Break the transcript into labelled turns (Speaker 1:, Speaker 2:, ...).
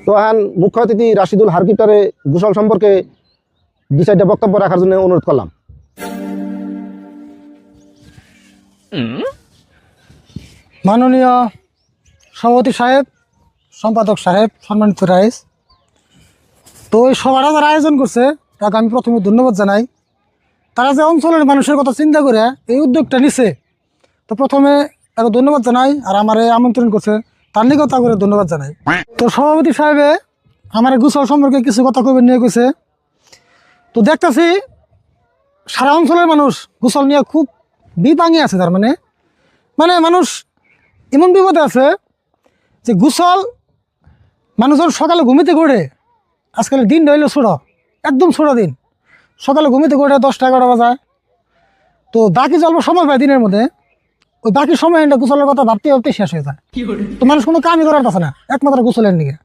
Speaker 1: তো এখন মুখ্য অতিথি রাশিদুল হারকিটারে গোসল সম্পর্কে 2-4টা বক্তব্য রাখার জন্য অনুরোধ করলাম।
Speaker 2: মাননীয় সভাপতি সাহেব, সম্পাদক সাহেব, সম্মানিত রাইস, তো এই সভাটা যারা আয়োজন করছে তাকে আমি প্রথমে ধন্যবাদ জানাই। তারা যে অঞ্চলের মানুষের কথা চিন্তা করে এই উদ্যোগটা নিছে, তো প্রথমে তাকে ধন্যবাদ জানাই। আর আমার এই আমন্ত্রণ করছে তার নিকেও তা করে ধন্যবাদ জানাই। তো সভাপতি সাহেবে আমার গোসল সম্পর্কে কিছু কথা কবে নিয়ে গেছে। তো দেখতেছি সারা অঞ্চলের মানুষ গোসল নিয়ে খুব বিপাঙে আছে। তার মানে মানুষ এমন বিপদে আছে যে গোসল মানুষজন সকালে ঘুমিতে করে, আজকাল দিনটা হইলো ছোটো, একদম ছোটো দিন, সকালে ঘুমিতে করে 10টা-11টা বাজায়। তো বাকি যে অল্প সময় পায় দিনের মধ্যে, ওই বাকি সময় গোসলের কথা ভাবতে ভাবতে শেষ হয়ে যায়। তো মানুষ কোনো কামই করার পাচ্ছে না একমাত্র গোসলের নিয়ে।